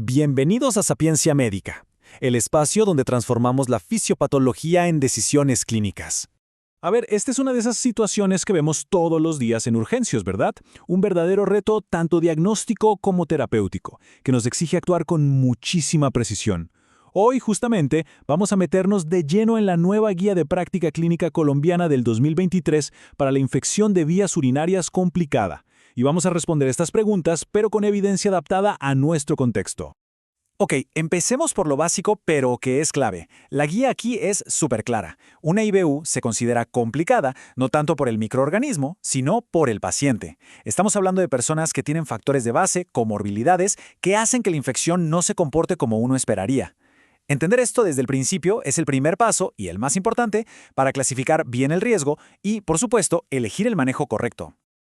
Bienvenidos a Sapiencia Médica, el espacio donde transformamos la fisiopatología en decisiones clínicas. A ver, esta es una de esas situaciones que vemos todos los días en urgencias, ¿verdad? Un verdadero reto tanto diagnóstico como terapéutico, que nos exige actuar con muchísima precisión. Hoy, justamente, vamos a meternos de lleno en la nueva Guía de Práctica Clínica Colombiana del 2023 para la infección de vías urinarias complicada. Y vamos a responder estas preguntas, pero con evidencia adaptada a nuestro contexto. Ok, empecemos por lo básico, pero que es clave. La guía aquí es súper clara. Una IBU se considera complicada, no tanto por el microorganismo, sino por el paciente. Estamos hablando de personas que tienen factores de base, comorbilidades, que hacen que la infección no se comporte como uno esperaría. Entender esto desde el principio es el primer paso, y el más importante, para clasificar bien el riesgo y, por supuesto, elegir el manejo correcto.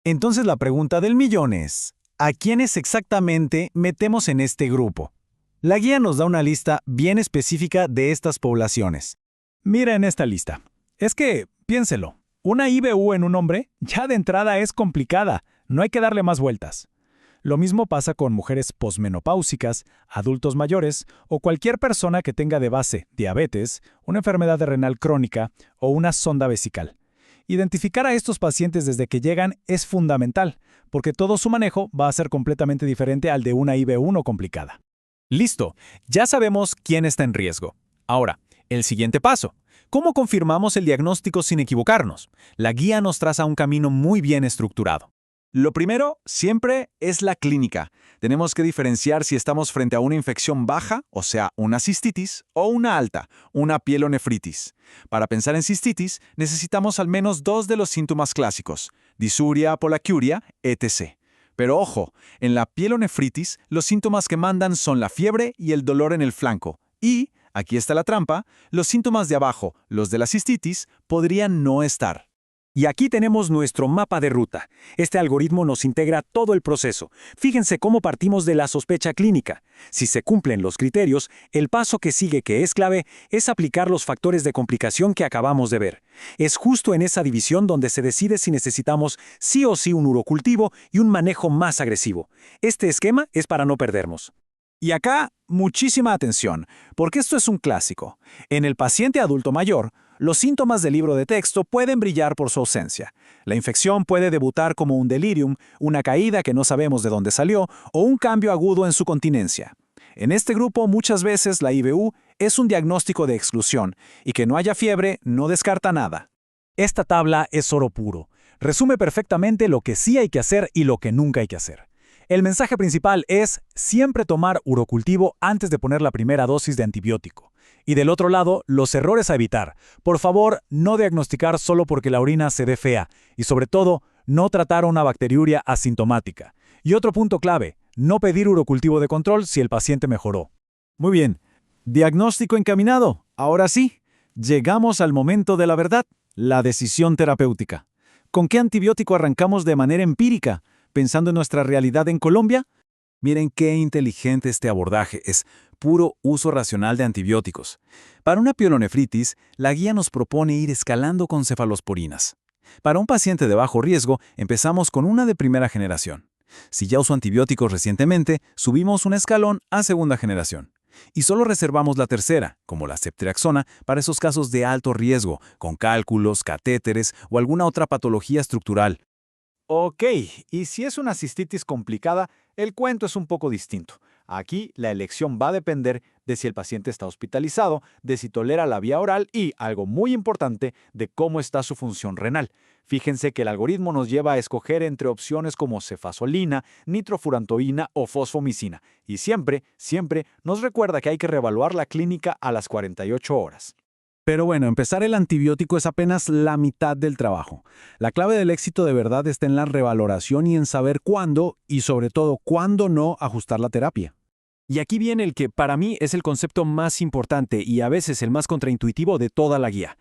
Entonces la pregunta del millón es, ¿a quiénes exactamente metemos en este grupo? La guía nos da una lista bien específica de estas poblaciones. Mira en esta lista. Es que, piénselo, una IBU en un hombre ya de entrada es complicada, no hay que darle más vueltas. Lo mismo pasa con mujeres posmenopáusicas, adultos mayores o cualquier persona que tenga de base diabetes, una enfermedad renal crónica o una sonda vesical. Identificar a estos pacientes desde que llegan es fundamental, porque todo su manejo va a ser completamente diferente al de una IBU no complicada. Listo, ya sabemos quién está en riesgo. Ahora, el siguiente paso. ¿Cómo confirmamos el diagnóstico sin equivocarnos? La guía nos traza un camino muy bien estructurado. Lo primero, siempre, es la clínica. Tenemos que diferenciar si estamos frente a una infección baja, o sea, una cistitis, o una alta, una pielonefritis. Para pensar en cistitis, necesitamos al menos dos de los síntomas clásicos: disuria, polaquiuria, etc. Pero ojo, en la pielonefritis, los síntomas que mandan son la fiebre y el dolor en el flanco. Y, aquí está la trampa, los síntomas de abajo, los de la cistitis, podrían no estar. Y aquí tenemos nuestro mapa de ruta. Este algoritmo nos integra todo el proceso. Fíjense cómo partimos de la sospecha clínica. Si se cumplen los criterios, el paso que sigue, que es clave, es aplicar los factores de complicación que acabamos de ver. Es justo en esa división donde se decide si necesitamos sí o sí un urocultivo y un manejo más agresivo. Este esquema es para no perdernos. Y acá, muchísima atención, porque esto es un clásico. En el paciente adulto mayor, los síntomas del libro de texto pueden brillar por su ausencia. La infección puede debutar como un delirium, una caída que no sabemos de dónde salió, o un cambio agudo en su continencia. En este grupo, muchas veces la IBU es un diagnóstico de exclusión, y que no haya fiebre no descarta nada. Esta tabla es oro puro. Resume perfectamente lo que sí hay que hacer y lo que nunca hay que hacer. El mensaje principal es siempre tomar urocultivo antes de poner la primera dosis de antibiótico. Y del otro lado, los errores a evitar. Por favor, no diagnosticar solo porque la orina se ve fea. Y sobre todo, no tratar una bacteriuria asintomática. Y otro punto clave, no pedir urocultivo de control si el paciente mejoró. Muy bien. Diagnóstico encaminado. Ahora sí, llegamos al momento de la verdad, la decisión terapéutica. ¿Con qué antibiótico arrancamos de manera empírica? Pensando en nuestra realidad en Colombia. Miren qué inteligente este abordaje, es puro uso racional de antibióticos. Para una pielonefritis, la guía nos propone ir escalando con cefalosporinas. Para un paciente de bajo riesgo, empezamos con una de primera generación. Si ya usó antibióticos recientemente, subimos un escalón a segunda generación. Y solo reservamos la tercera, como la ceftriaxona, para esos casos de alto riesgo, con cálculos, catéteres o alguna otra patología estructural. Ok, y si es una cistitis complicada, el cuento es un poco distinto. Aquí la elección va a depender de si el paciente está hospitalizado, de si tolera la vía oral y, algo muy importante, de cómo está su función renal. Fíjense que el algoritmo nos lleva a escoger entre opciones como cefazolina, nitrofurantoína o fosfomicina. Y siempre nos recuerda que hay que reevaluar la clínica a las 48 horas. Pero bueno, empezar el antibiótico es apenas la mitad del trabajo. La clave del éxito de verdad está en la revaloración y en saber cuándo, y sobre todo cuándo no, ajustar la terapia. Y aquí viene el que para mí es el concepto más importante y a veces el más contraintuitivo de toda la guía.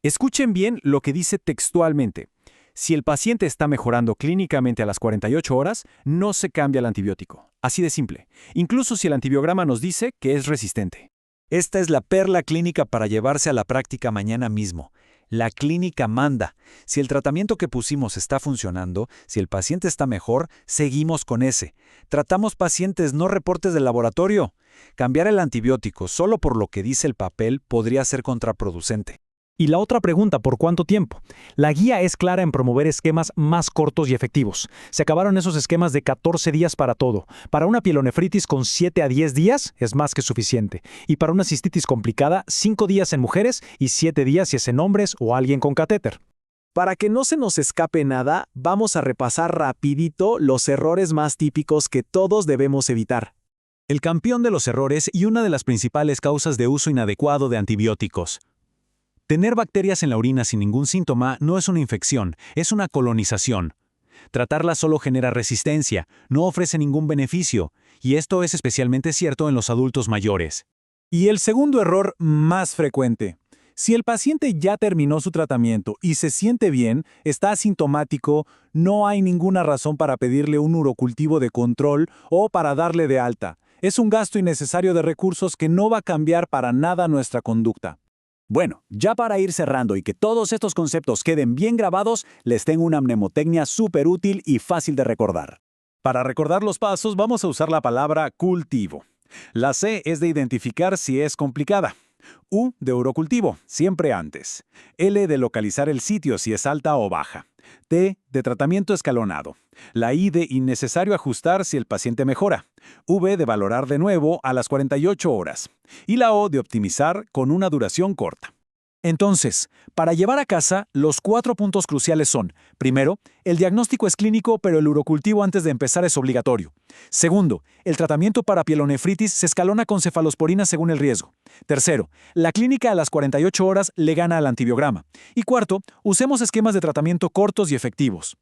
Escuchen bien lo que dice textualmente. Si el paciente está mejorando clínicamente a las 48 horas, no se cambia el antibiótico. Así de simple. Incluso si el antibiograma nos dice que es resistente. Esta es la perla clínica para llevarse a la práctica mañana mismo. La clínica manda. Si el tratamiento que pusimos está funcionando, si el paciente está mejor, seguimos con ese. Tratamos pacientes, no reportes del laboratorio. Cambiar el antibiótico solo por lo que dice el papel podría ser contraproducente. Y la otra pregunta, ¿por cuánto tiempo? La guía es clara en promover esquemas más cortos y efectivos. Se acabaron esos esquemas de 14 días para todo. Para una pielonefritis con 7 a 10 días es más que suficiente. Y para una cistitis complicada, 5 días en mujeres y 7 días si es en hombres o alguien con catéter. Para que no se nos escape nada, vamos a repasar rapidito los errores más típicos que todos debemos evitar. El campeón de los errores y una de las principales causas de uso inadecuado de antibióticos. Tener bacterias en la orina sin ningún síntoma no es una infección, es una colonización. Tratarlas solo genera resistencia, no ofrece ningún beneficio, y esto es especialmente cierto en los adultos mayores. Y el segundo error más frecuente. Si el paciente ya terminó su tratamiento y se siente bien, está asintomático, no hay ninguna razón para pedirle un urocultivo de control o para darle de alta. Es un gasto innecesario de recursos que no va a cambiar para nada nuestra conducta. Bueno, ya para ir cerrando y que todos estos conceptos queden bien grabados, les tengo una mnemotecnia súper útil y fácil de recordar. Para recordar los pasos vamos a usar la palabra cultivo. La C es de identificar si es complicada. U de urocultivo, siempre antes. L de localizar el sitio si es alta o baja. T de tratamiento escalonado. La I de innecesario ajustar si el paciente mejora. V de valorar de nuevo a las 48 horas. Y la O de optimizar con una duración corta. Entonces, para llevar a casa, los 4 puntos cruciales son: primero, el diagnóstico es clínico, pero el urocultivo antes de empezar es obligatorio. Segundo, el tratamiento para pielonefritis se escalona con cefalosporina según el riesgo. Tercero, la clínica a las 48 horas le gana al antibiograma. Y cuarto, usemos esquemas de tratamiento cortos y efectivos.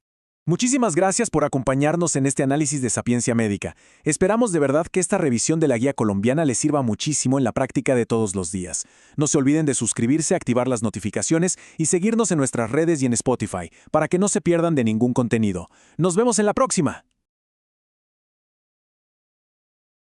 Muchísimas gracias por acompañarnos en este análisis de Sapiencia Médica. Esperamos de verdad que esta revisión de la guía colombiana les sirva muchísimo en la práctica de todos los días. No se olviden de suscribirse, activar las notificaciones y seguirnos en nuestras redes y en Spotify para que no se pierdan de ningún contenido. Nos vemos en la próxima.